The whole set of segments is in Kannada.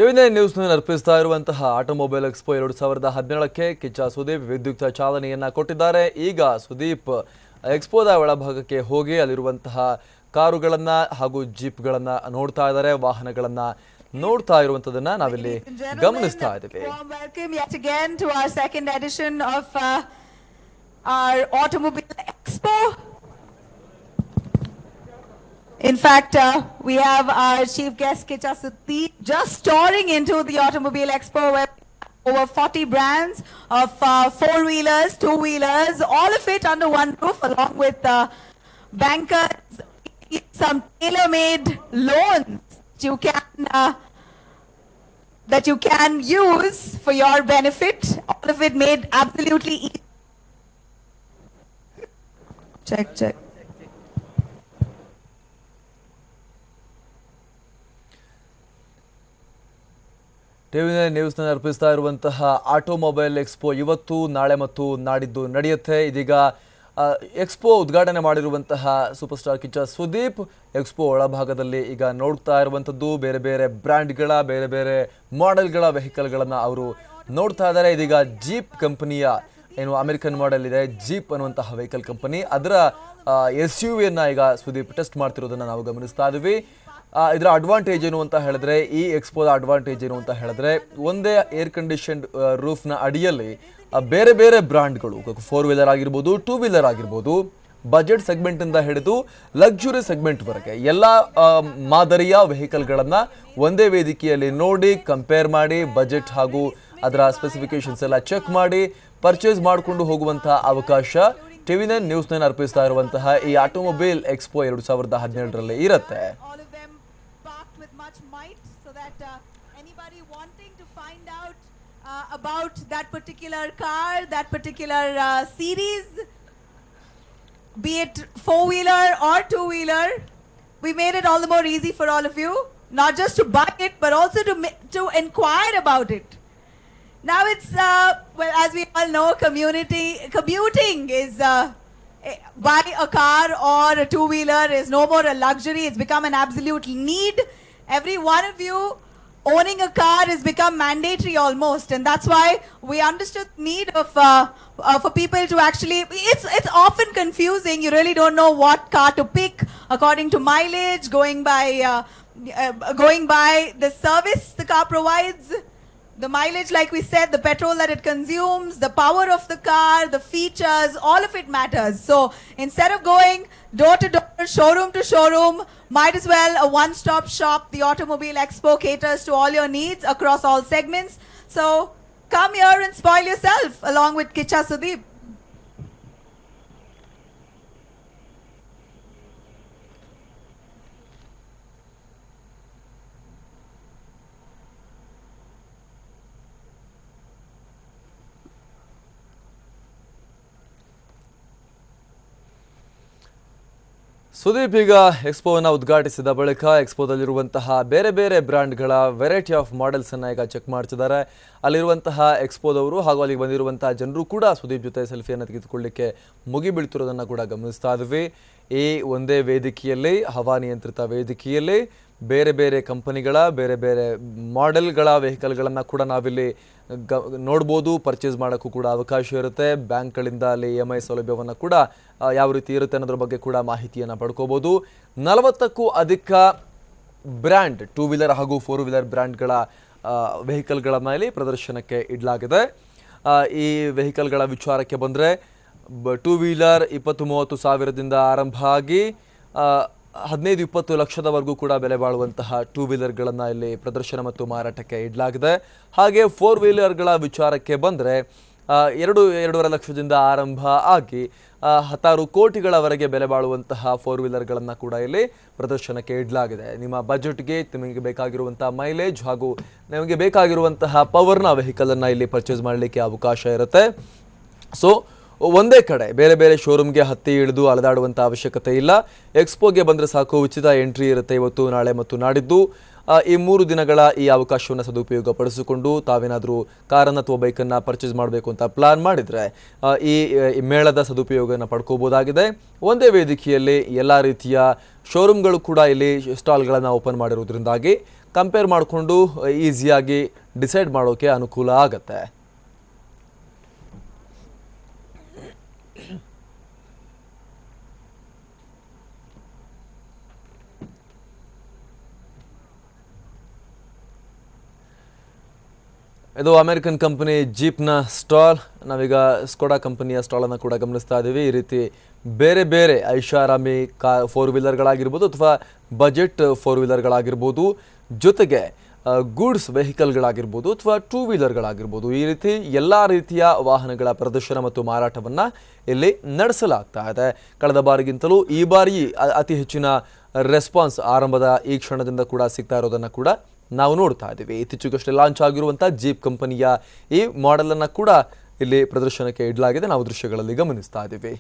ಟಿವಿ9 ನ್ಯೂಸ್ನಲ್ಲಿ ಅರ್ಪಿಸ್ತಾ ಇರುವಂತಹ ಆಟೋಮೊಬೈಲ್ ಎಕ್ಸ್ಪೋ 2017ಕ್ಕೆ ಕಿಚ್ಚ ಸುದೀಪ್ ವಿದ್ಯುಕ್ತ ಚಾಲನೆಯನ್ನ ಕೊಟ್ಟಿದ್ದಾರೆ. ಈಗ ಸುದೀಪ್ ಎಕ್ಸ್ಪೋದ ಒಳಭಾಗಕ್ಕೆ ಹೋಗಿ ಅಲ್ಲಿರುವಂತಹ ಕಾರುಗಳನ್ನ ಹಾಗೂ ಜೀಪ್ಗಳನ್ನ ನೋಡ್ತಾ ಇದ್ದಾರೆ. ವಾಹನಗಳನ್ನ ನೋಡ್ತಾ ಇರುವಂತದನ್ನ ನಾವಿಲ್ಲಿ ಗಮನಿಸ್ತಾ ಇದ್ದೀವಿ. Welcome yet again to our second edition of our Automobile Expo. In fact, we have our chief guest Kicha Sudeep just touring into the Automobile Expo where over 40 brands of four-wheelers, two-wheelers, all of it under one roof along with bankers, some tailor-made loans that you can use for your benefit. All of it made absolutely easy. Check. ಟಿವಿ9 ನ್ಯೂಸ್ನಲ್ಲಿ ಅರ್ಪಿಸ್ತಾ ಇರುವಂತಹ ಆಟೋಮೊಬೈಲ್ ಎಕ್ಸ್ಪೋ ಇವತ್ತು ನಾಳೆ ಮತ್ತು ನಾಡಿದ್ದು ನಡೆಯುತ್ತೆ. ಇದೀಗ ಎಕ್ಸ್ಪೋ ಉದ್ಘಾಟನೆ ಮಾಡಿರುವಂತಹ super star Kichcha Sudeep expo ಒಳಭಾಗದಲ್ಲಿ ಈಗ ನೋಡ್ತಾ ಇರುವಂಥದ್ದು ಬೇರೆ ಬೇರೆ ಬ್ರ್ಯಾಂಡ್ಗಳ ಬೇರೆ ಬೇರೆ ಮಾಡೆಲ್ಗಳ ವೆಹಿಕಲ್ಗಳನ್ನು ಅವರು ನೋಡ್ತಾ ಇದ್ದಾರೆ. ಇದೀಗ ಜೀಪ್ ಕಂಪನಿಯ ಏನು ಅಮೆರಿಕನ್ ಮಾಡೆಲ್ ಇದೆ ಜೀಪ್ ಅನ್ನುವಂತಹ ವೆಹಿಕಲ್ ಕಂಪನಿ, ಅದರ SUV-ಯನ್ನು ಈಗ ಸುದೀಪ್ ಟೆಸ್ಟ್ ಮಾಡ್ತಿರೋದನ್ನು ನಾವು ಗಮನಿಸ್ತಾ ಇದ್ದೀವಿ. ಇದರ ಅಡ್ವಾಂಟೇಜ್ ಏನು ಅಂತ ಹೇಳಿದ್ರೆ, ಈ ಎಕ್ಸ್ಪೋದ ಅಡ್ವಾಂಟೇಜ್ ಏನು ಅಂತ ಹೇಳಿದ್ರೆ, ಒಂದೇ ಏರ್ ಕಂಡೀಷನ್ಡ್ ರೂಫ್ನ ಅಡಿಯಲ್ಲಿ ಬೇರೆ ಬೇರೆ ಬ್ರ್ಯಾಂಡ್ಗಳು, 4-ವೀಲರ್ ಆಗಿರ್ಬೋದು, 2-ವೀಲರ್ ಆಗಿರ್ಬೋದು, ಬಜೆಟ್ ಸೆಗ್ಮೆಂಟಿಂದ ಹಿಡಿದು ಲಕ್ಸುರಿ ಸೆಗ್ಮೆಂಟ್ವರೆಗೆ ಎಲ್ಲ ಮಾದರಿಯ ವೆಹಿಕಲ್ಗಳನ್ನು ಒಂದೇ ವೇದಿಕೆಯಲ್ಲಿ ನೋಡಿ ಕಂಪೇರ್ ಮಾಡಿ ಬಜೆಟ್ ಹಾಗೂ ಅದರ ಸ್ಪೆಸಿಫಿಕೇಶನ್ಸ್ ಎಲ್ಲ ಚೆಕ್ ಮಾಡಿ ಪರ್ಚೇಸ್ ಮಾಡಿಕೊಂಡು ಹೋಗುವಂತಹ ಅವಕಾಶ ಟಿವಿ9 ನ್ಯೂಸ್ನಲ್ಲಿ ಅರ್ಪಿಸ್ತಾ ಇರುವಂತಹ ಈ ಆಟೋಮೊಬೈಲ್ ಎಕ್ಸ್ಪೋ 2017ರಲ್ಲಿ ಇರುತ್ತೆ. About that particular car, that particular series, be it four-wheeler or two-wheeler, we made it all the more easy for all of you, not just to buy it, but also to inquire about it. Now it's, well, as we all know, commuting is, buy a car or a two-wheeler is no more a luxury, it's become an absolute need. Every one of you owning a car has become mandatory almost, and that's why we understood the need of for people to actually, it's often confusing. You really don't know what car to pick according to mileage, going by the service the car provides, the mileage, like we said, the petrol that it consumes, the power of the car, the features, all of it matters. So instead of going door to door, showroom to showroom, might as well a one-stop shop. The Automobile Expo caters to all your needs across all segments. So come here and spoil yourself along with Kicha Sudeep. Sudeep ಈಗ ಎಕ್ಸ್ಪೋವನ್ನು ಉದ್ಘಾಟಿಸಿದ ಬಳಿಕ ಎಕ್ಸ್ಪೋದಲ್ಲಿರುವಂತಹ ಬೇರೆ ಬೇರೆ ಬ್ರ್ಯಾಂಡ್ಗಳ ವೆರೈಟಿ ಆಫ್ ಮಾಡೆಲ್ಸನ್ನು ಈಗ ಚೆಕ್ ಮಾಡ್ತಿದ್ದಾರೆ. ಅಲ್ಲಿರುವಂತಹ ಎಕ್ಸ್ಪೋದವರು ಹಾಗೂ ಅಲ್ಲಿಗೆ ಬಂದಿರುವಂತಹ ಜನರು ಕೂಡ ಸುದೀಪ್ ಜೊತೆ ಸೆಲ್ಫಿಯನ್ನು ತೆಗೆದುಕೊಳ್ಳಲಿಕ್ಕೆ ಮುಗಿಬೀಳ್ತಿರೋದನ್ನು ಕೂಡ ಗಮನಿಸ್ತಾ ಇದ್ವಿ. ಈ ಒಂದೇ ವೇದಿಕೆಯಲ್ಲಿ, ಹವಾನಿಯಂತ್ರಿತ ವೇದಿಕೆಯಲ್ಲಿ ಬೇರೆ ಬೇರೆ ಕಂಪನಿಗಳ ಬೇರೆ ಬೇರೆ ಮಾಡೆಲ್ಗಳ ವೆಹಿಕಲ್ಗಳನ್ನು ಕೂಡ ನಾವಿಲ್ಲಿ ನೋಡ್ಬೋದು. ಪರ್ಚೇಸ್ ಮಾಡೋಕ್ಕೂ ಕೂಡ ಅವಕಾಶ ಇರುತ್ತೆ. ಬ್ಯಾಂಕ್ಗಳಿಂದ ಅಲ್ಲಿ EMI ಸೌಲಭ್ಯವನ್ನು ಕೂಡ ಯಾವ ರೀತಿ ಇರುತ್ತೆ ಅನ್ನೋದ್ರ ಬಗ್ಗೆ ಕೂಡ ಮಾಹಿತಿಯನ್ನು ಪಡ್ಕೋಬೋದು. 40ಕ್ಕೂ ಅಧಿಕ ಬ್ರ್ಯಾಂಡ್ 2-ವೀಲರ್ ಹಾಗೂ 4-ವೀಲರ್ ಬ್ರ್ಯಾಂಡ್ಗಳ ವೆಹಿಕಲ್ಗಳನ್ನು ಇಲ್ಲಿ ಪ್ರದರ್ಶನಕ್ಕೆ ಇಡಲಾಗಿದೆ. ಈ ವೆಹಿಕಲ್ಗಳ ವಿಚಾರಕ್ಕೆ ಬಂದರೆ 2-ವೀಲರ್ 20-30 ಸಾವಿರದಿಂದ ಆರಂಭ ಆಗಿ 15-20 ಲಕ್ಷದವರೆಗೂ ಕೂಡ ಬೆಲೆ ಬಾಳುವಂತಹ 2-ವೀಲರ್ಗಳನ್ನು ಇಲ್ಲಿ ಪ್ರದರ್ಶನ ಮತ್ತು ಮಾರಾಟಕ್ಕೆ ಇಡಲಾಗಿದೆ. ಹಾಗೆ 4-ವೀಲರ್ಗಳ ವಿಚಾರಕ್ಕೆ ಬಂದರೆ 2-2.5 ಲಕ್ಷದಿಂದ ಆರಂಭ ಆಗಿ 16 ಕೋಟಿಗಳವರೆಗೆ ಬೆಲೆ ಬಾಳುವಂತಹ 4-ವೀಲರ್ಗಳನ್ನು ಕೂಡ ಇಲ್ಲಿ ಪ್ರದರ್ಶನಕ್ಕೆ ಇಡಲಾಗಿದೆ. ನಿಮ್ಮ ಬಜೆಟ್ಗೆ ನಿಮಗೆ ಬೇಕಾಗಿರುವಂತಹ ಮೈಲೇಜ್ ಹಾಗೂ ನಿಮಗೆ ಬೇಕಾಗಿರುವಂತಹ ಪವರ್ನ ವೆಹಿಕಲನ್ನು ಇಲ್ಲಿ ಪರ್ಚೇಸ್ ಮಾಡಲಿಕ್ಕೆ ಅವಕಾಶ ಇರುತ್ತೆ. ಸೊ ಒಂದೇ ಕಡೆ ಬೇರೆ ಬೇರೆ ಶೋರೂಮ್ಗೆ ಹತ್ತಿ ಇಳಿದು ಅಲೆದಾಡುವಂಥ ಅವಶ್ಯಕತೆ ಇಲ್ಲ. ಎಕ್ಸ್ಪೋಗೆ ಬಂದರೆ ಸಾಕು, ಉಚಿತ ಎಂಟ್ರಿ ಇರುತ್ತೆ ಇವತ್ತು, ನಾಳೆ ಮತ್ತು ನಾಡಿದ್ದು. ಈ 3 ದಿನಗಳ ಈ ಅವಕಾಶವನ್ನು ಸದುಪಯೋಗ ಪಡಿಸಿಕೊಂಡು ತಾವೇನಾದರೂ ಕಾರನ್ನು ಅಥವಾ ಬೈಕನ್ನು ಪರ್ಚೇಸ್ ಮಾಡಬೇಕು ಅಂತ ಪ್ಲಾನ್ ಮಾಡಿದರೆ ಈ ಮೇಳದ ಸದುಪಯೋಗವನ್ನು ಪಡ್ಕೋಬೋದಾಗಿದೆ. ಒಂದೇ ವೇದಿಕೆಯಲ್ಲಿ ಎಲ್ಲ ರೀತಿಯ ಶೋರೂಮ್ಗಳು ಕೂಡ ಇಲ್ಲಿ ಸ್ಟಾಲ್ಗಳನ್ನು ಓಪನ್ ಮಾಡಿರುವುದರಿಂದಾಗಿ ಕಂಪೇರ್ ಮಾಡಿಕೊಂಡು ಈಸಿಯಾಗಿ ಡಿಸೈಡ್ ಮಾಡೋಕ್ಕೆ ಅನುಕೂಲ ಆಗುತ್ತೆ. ಇದು ಅಮೆರಿಕನ್ ಕಂಪನಿ ಜೀಪ್ನ ಸ್ಟಾಲ್. ನಾವೀಗ ಸ್ಕೋಡಾ ಕಂಪನಿಯ ಸ್ಟಾಲನ್ನು ಕೂಡ ಗಮನಿಸ್ತಾ ಇದ್ದೀವಿ. ಈ ರೀತಿ ಬೇರೆ ಬೇರೆ ಐಷಾರಾಮಿ ಫೋರ್ ವೀಲರ್ಗಳಾಗಿರ್ಬೋದು ಅಥವಾ ಬಜೆಟ್ ಫೋರ್ ವೀಲರ್ಗಳಾಗಿರ್ಬೋದು, ಜೊತೆಗೆ ಗೂಡ್ಸ್ ವೆಹಿಕಲ್ಗಳಾಗಿರ್ಬೋದು ಅಥವಾ ಟೂ ವೀಲರ್ಗಳಾಗಿರ್ಬೋದು, ಈ ರೀತಿ ಎಲ್ಲ ರೀತಿಯ ವಾಹನಗಳ ಪ್ರದರ್ಶನ ಮತ್ತು ಮಾರಾಟವನ್ನು ಇಲ್ಲಿ ನಡೆಸಲಾಗ್ತಾ ಇದೆ. ಕಳೆದ ಬಾರಿಗಿಂತಲೂ ಈ ಬಾರಿ ಅತಿ ಹೆಚ್ಚಿನ ರೆಸ್ಪಾನ್ಸ್ ಆರಂಭದ ಈ ಕ್ಷಣದಿಂದ ಕೂಡ ಸಿಗ್ತಾ ಇರೋದನ್ನು ಕೂಡ ನಾವು ನೋಡ್ತಾ ಇದ್ದೀವಿ. ಇತ್ತೀಚೆಗಷ್ಟೇ ಲಾಂಚ್ ಆಗಿರುವಂಥ ಜೀಪ್ ಕಂಪನಿಯ ಈ ಮಾಡೆಲನ್ನು ಕೂಡ ಇಲ್ಲಿ ಪ್ರದರ್ಶನಕ್ಕೆ ಇಡಲಾಗಿದೆ. ನಾವು ದೃಶ್ಯಗಳಲ್ಲಿ ಗಮನಿಸ್ತಾ ಇದ್ದೀವಿ.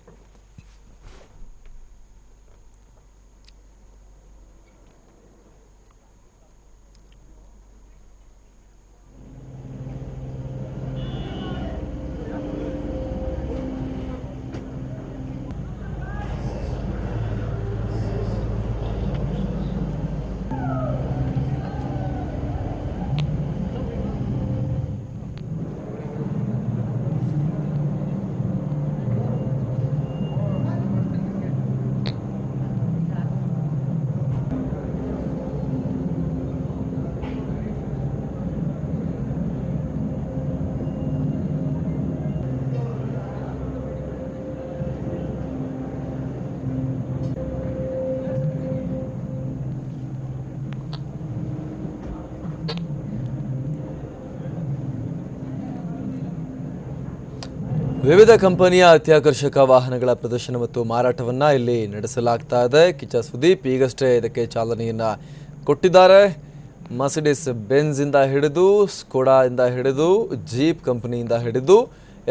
ವಿವಿಧ ಕಂಪನಿಯ ಅತ್ಯಾಕರ್ಷಕ ವಾಹನಗಳ ಪ್ರದರ್ಶನ ಮತ್ತು ಮಾರಾಟವನ್ನು ಇಲ್ಲಿ ನಡೆಸಲಾಗ್ತಾ ಇದೆ. ಕಿಚ್ಚ ಸುದೀಪ್ ಈಗಷ್ಟೇ ಇದಕ್ಕೆ ಚಾಲನೆಯನ್ನು ಕೊಟ್ಟಿದ್ದಾರೆ. ಮರ್ಸಿಡಿಸ್ ಬೆಂಝಿಂದ ಹಿಡಿದು ಸ್ಕೋಡಾದಿಂದ ಹಿಡಿದು ಜೀಪ್ ಕಂಪನಿಯಿಂದ ಹಿಡಿದು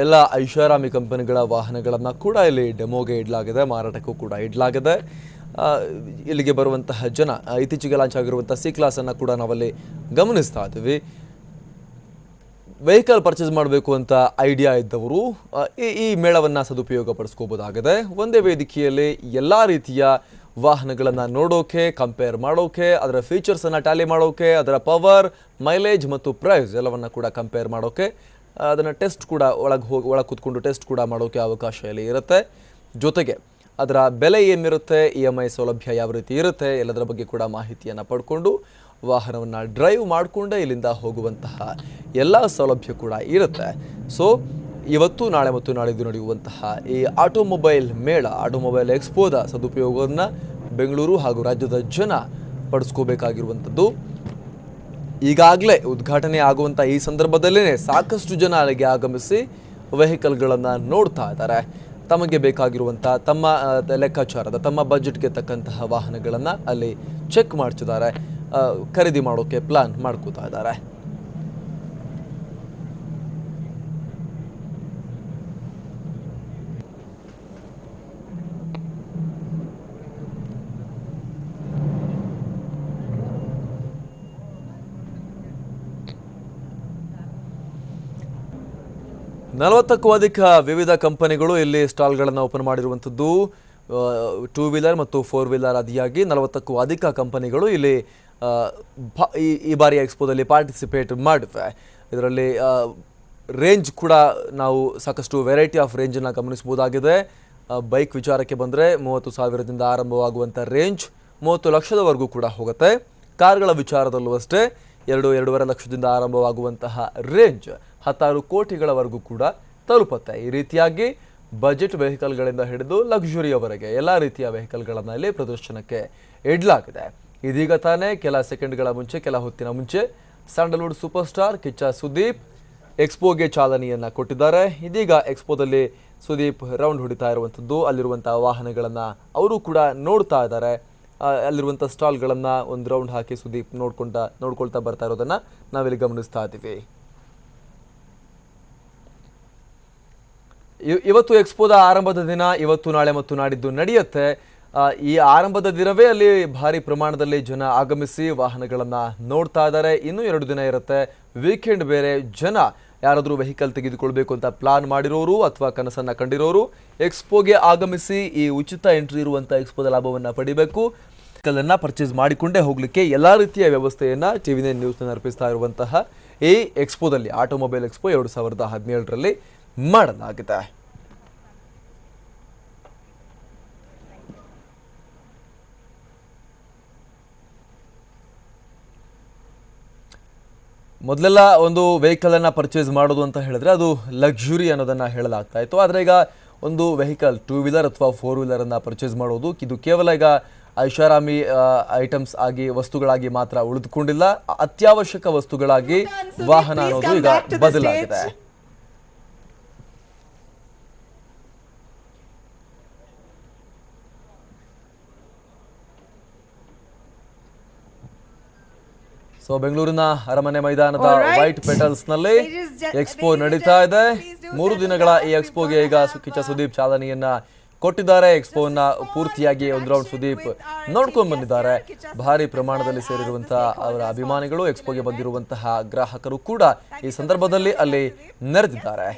ಎಲ್ಲ ಐಷಾರಾಮಿ ಕಂಪನಿಗಳ ವಾಹನಗಳನ್ನು ಕೂಡ ಇಲ್ಲಿ ಡೆಮೋಗೆ ಇಡಲಾಗಿದೆ, ಮಾರಾಟಕ್ಕೂ ಕೂಡ ಇಡಲಾಗಿದೆ. ಇಲ್ಲಿಗೆ ಬರುವಂತಹ ಜನ ಇತ್ತೀಚೆಗೆ ಲಾಂಚ್ ಆಗಿರುವಂಥ ಸಿ ಕ್ಲಾಸನ್ನು ಕೂಡ ನಾವಲ್ಲಿ ಗಮನಿಸ್ತಾ ಇದ್ದೀವಿ. ವೆಹಿಕಲ್ ಪರ್ಚೇಸ್ ಮಾಡಬೇಕು ಅಂತ ಐಡಿಯಾ ಇದ್ದವರು ಈ ಮೇಳವನ್ನು ಸದುಪಯೋಗ ಪಡಿಸ್ಕೋಬೋದಾಗಿದೆ. ಒಂದೇ ವೇದಿಕೆಯಲ್ಲಿ ಎಲ್ಲ ರೀತಿಯ ವಾಹನಗಳನ್ನು ನೋಡೋಕೆ, ಕಂಪೇರ್ ಮಾಡೋಕೆ, ಅದರ ಫೀಚರ್ಸನ್ನು ಟ್ಯಾಲಿ ಮಾಡೋಕೆ, ಅದರ ಪವರ್, ಮೈಲೇಜ್ ಮತ್ತು ಪ್ರೈಸ್ ಎಲ್ಲವನ್ನು ಕೂಡ ಕಂಪೇರ್ ಮಾಡೋಕೆ, ಅದನ್ನು ಟೆಸ್ಟ್ ಕೂಡ ಒಳಗೆ ಕೂತ್ಕೊಂಡು ಟೆಸ್ಟ್ ಕೂಡ ಮಾಡೋಕೆ ಅವಕಾಶ ಇಲ್ಲಿ ಇರುತ್ತೆ. ಜೊತೆಗೆ ಅದರ ಬೆಲೆ ಏನಿರುತ್ತೆ, EMI ಸೌಲಭ್ಯ ಯಾವ ರೀತಿ ಇರುತ್ತೆ, ಎಲ್ಲದರ ಬಗ್ಗೆ ಕೂಡ ಮಾಹಿತಿಯನ್ನು ಪಡ್ಕೊಂಡು ವಾಹನವನ್ನು ಡ್ರೈವ್ ಮಾಡಿಕೊಂಡೇ ಇಲ್ಲಿಂದ ಹೋಗುವಂತಹ ಎಲ್ಲ ಸೌಲಭ್ಯ ಕೂಡ ಇರುತ್ತೆ. ಸೊ ಇವತ್ತು ನಾಳೆ ಮತ್ತು ನಾಳಿದ್ದು ನಡೆಯುವಂತಹ ಈ ಆಟೋಮೊಬೈಲ್ ಮೇಳ, ಆಟೋಮೊಬೈಲ್ ಎಕ್ಸ್ಪೋದ ಸದುಪಯೋಗವನ್ನು ಬೆಂಗಳೂರು ಹಾಗೂ ರಾಜ್ಯದ ಜನ ಪಡಿಸ್ಕೋಬೇಕಾಗಿರುವಂಥದ್ದು. ಈಗಾಗಲೇ ಉದ್ಘಾಟನೆ ಆಗುವಂಥ ಈ ಸಂದರ್ಭದಲ್ಲೇ ಸಾಕಷ್ಟು ಜನ ಅಲ್ಲಿಗೆ ಆಗಮಿಸಿ ವೆಹಿಕಲ್ಗಳನ್ನು ನೋಡ್ತಾ ಇದ್ದಾರೆ. ತಮಗೆ ಬೇಕಾಗಿರುವಂಥ ತಮ್ಮ ಲೆಕ್ಕಾಚಾರದ ತಮ್ಮ ಬಜೆಟ್ಗೆ ತಕ್ಕಂತಹ ವಾಹನಗಳನ್ನು ಅಲ್ಲಿ ಚೆಕ್ ಮಾಡ್ತಿದ್ದಾರೆ, ಖರೀದಿ ಮಾಡೋಕ್ಕೆ ಪ್ಲಾನ್ ಮಾಡ್ಕೋತಾ ಇದ್ದಾರೆ. ನಲವತ್ತಕ್ಕೂ ಅಧಿಕ ವಿವಿಧ ಕಂಪನಿಗಳು ಇಲ್ಲಿ ಸ್ಟಾಲ್ಗಳನ್ನು ಓಪನ್ ಮಾಡಿರುವಂಥದ್ದು. ಟೂ ವೀಲರ್ ಮತ್ತು ಫೋರ್ ವೀಲರ್ ಆದಿಯಾಗಿ 40ಕ್ಕೂ ಅಧಿಕ ಕಂಪನಿಗಳು ಇಲ್ಲಿ ಈ ಬಾರಿಯ ಎಕ್ಸ್ಪೋದಲ್ಲಿ ಪಾರ್ಟಿಸಿಪೇಟ್ ಮಾಡಿವೆ. ಇದರಲ್ಲಿ ರೇಂಜ್ ಕೂಡ ನಾವು ಸಾಕಷ್ಟು ವೆರೈಟಿ ಆಫ್ ರೇಂಜನ್ನು ಗಮನಿಸಬಹುದಾಗಿದೆ. ಬೈಕ್ ವಿಚಾರಕ್ಕೆ ಬಂದರೆ 30,000ದಿಂದ ಆರಂಭವಾಗುವಂಥ ರೇಂಜ್ 30 ಲಕ್ಷದವರೆಗೂ ಕೂಡ ಹೋಗುತ್ತೆ. ಕಾರ್ಗಳ ವಿಚಾರದಲ್ಲೂ ಅಷ್ಟೇ 2-2.5 ಲಕ್ಷದಿಂದ ಆರಂಭವಾಗುವಂತಹ ರೇಂಜ್ 16 ಕೋಟಿಗಳವರೆಗೂ ಕೂಡ ತಲುಪುತ್ತೆ. ಈ ರೀತಿಯಾಗಿ ಬಜೆಟ್ ವೆಹಿಕಲ್ಗಳಿಂದ ಹಿಡಿದು ಲಕ್ಸುರಿಯವರೆಗೆ ಎಲ್ಲ ರೀತಿಯ ವೆಹಿಕಲ್ಗಳನ್ನು ಇಲ್ಲಿ ಪ್ರದರ್ಶನಕ್ಕೆ ಇಡಲಾಗಿದೆ. ಇದೀಗ ತಾನೇ ಕೆಲ ಸೆಕೆಂಡ್ಗಳ ಮುಂಚೆ, ಕೆಲ ಹೊತ್ತಿನ ಮುಂಚೆ Sandalwood super star Kichcha Sudeep ಎಕ್ಸ್ಪೋಗೆ ಚಾಲನೆಯನ್ನು ಕೊಟ್ಟಿದ್ದಾರೆ. ಇದೀಗ ಎಕ್ಸ್ಪೋದಲ್ಲಿ ಸುದೀಪ್ ರೌಂಡ್ ಹೊಡಿತಾ ಇರುವಂಥದ್ದು, ಅಲ್ಲಿರುವಂಥ ವಾಹನಗಳನ್ನು ಅವರು ಕೂಡ ನೋಡ್ತಾ ಇದ್ದಾರೆ. ಅಲ್ಲಿರುವಂಥ ಸ್ಟಾಲ್ಗಳನ್ನು ಒಂದು ರೌಂಡ್ ಹಾಕಿ ಸುದೀಪ್ ನೋಡ್ಕೊಳ್ತಾ ಬರ್ತಾ ಇರೋದನ್ನು ನಾವಿಲ್ಲಿ ಗಮನಿಸ್ತಾ ಇದ್ದೀವಿ. ಇವತ್ತು ಎಕ್ಸ್ಪೋದ ಆರಂಭದ ದಿನ, ಇವತ್ತು ನಾಳೆ ಮತ್ತು ನಾಡಿದ್ದು ನಡೆಯುತ್ತೆ. ಈ ಆರಂಭದ ದಿನವೇ ಅಲ್ಲಿ ಭಾರಿ ಪ್ರಮಾಣದಲ್ಲಿ ಜನ ಆಗಮಿಸಿ ವಾಹನಗಳನ್ನು ನೋಡ್ತಾ ಇದ್ದಾರೆ. ಇನ್ನೂ 2 ದಿನ ಇರುತ್ತೆ, ವೀಕೆಂಡ್ ಬೇರೆ. ಜನ ಯಾರಾದರೂ ವೆಹಿಕಲ್ ತೆಗೆದುಕೊಳ್ಬೇಕು ಅಂತ ಪ್ಲಾನ್ ಮಾಡಿರೋರು ಅಥವಾ ಕನಸನ್ನು ಕಂಡಿರೋರು ಎಕ್ಸ್ಪೋಗೆ ಆಗಮಿಸಿ ಈ ಉಚಿತ ಎಂಟ್ರಿ ಇರುವಂಥ ಎಕ್ಸ್ಪೋದ ಲಾಭವನ್ನು ಪಡಿಬೇಕು. ವೆಹಿಕಲ್ ಪರ್ಚೇಸ್ ಮಾಡಿಕೊಂಡೇ ಹೋಗ್ಲಿಕ್ಕೆ ಎಲ್ಲಾ ರೀತಿಯ ವ್ಯವಸ್ಥೆಯನ್ನ ಟಿವಿ9 ನ್ಯೂಸ್ ಅರ್ಪಿಸ್ತಾ ಇರುವಂತಹ ಈ ಎಕ್ಸ್ಪೋದಲ್ಲಿ ಆಟೋಮೊಬೈಲ್ ಎಕ್ಸ್ಪೋ 2017ರಲ್ಲಿ ಮಾಡಲಾಗಿದೆ. ಮೊದಲೆಲ್ಲ ಒಂದು ವೆಹಿಕಲ್ ಪರ್ಚೇಸ್ ಮಾಡೋದು ಅಂತ ಹೇಳಿದ್ರೆ ಅದು ಲಕ್ಸುರಿ ಅನ್ನೋದನ್ನ ಹೇಳಲಾಗ್ತಾ ಇತ್ತು. ಆದರೆ ಈಗ ಒಂದು ವೆಹಿಕಲ್ 2 ವೀಲರ್ ಅಥವಾ 4 ವೀಲರ್ ಅನ್ನ ಪರ್ಚೇಸ್ ಮಾಡೋದು ಇದು ಕೇವಲ ಈಗ ಐಷಾರಾಮಿ ಐಟಮ್ಸ್ ಆಗಿ ವಸ್ತುಗಳಾಗಿ ಮಾತ್ರ ಉಳಿದುಕೊಂಡಿಲ್ಲ, ಅತ್ಯವಶ್ಯಕ ವಸ್ತುಗಳಾಗಿ ವಾಹನ ಅನ್ನೋದು ಈಗ ಬದಲಾಗಿದೆ. ಸೊ ಬೆಂಗಳೂರಿನ ಅರಮನೆ ಮೈದಾನದ ವೈಟ್ ಪೆಟಲ್ಸ್ ನಲ್ಲಿ ಎಕ್ಸ್ಪೋ ನಡೀತಾ ಇದೆ. 3 ದಿನಗಳ ಈ ಎಕ್ಸ್ಪೋಗೆ ಈಗ ಕಿಚ್ಚ ಸುದೀಪ್ ಚಾಲನೆಯನ್ನ ಕೊಟ್ಟಿದ್ದಾರೆ. ಎಕ್ಸ್ಪೋನ ಪೂರ್ತಿಯಾಗಿ ಒಂದು ರೌಂಡ್ ಸುದೀಪ್ ನೋಡ್ಕೊಂಡು ಬಂದಿದ್ದಾರೆ. ಭಾರಿ ಪ್ರಮಾಣದಲ್ಲಿ ಸೇರಿರುವಂತಹ ಅವರ ಅಭಿಮಾನಿಗಳು, ಎಕ್ಸ್ಪೋಗೆ ಬಂದಿರುವಂತಹ ಗ್ರಾಹಕರು ಕೂಡ ಈ ಸಂದರ್ಭದಲ್ಲಿ ಅಲ್ಲಿ ನೆರೆದಿದ್ದಾರೆ.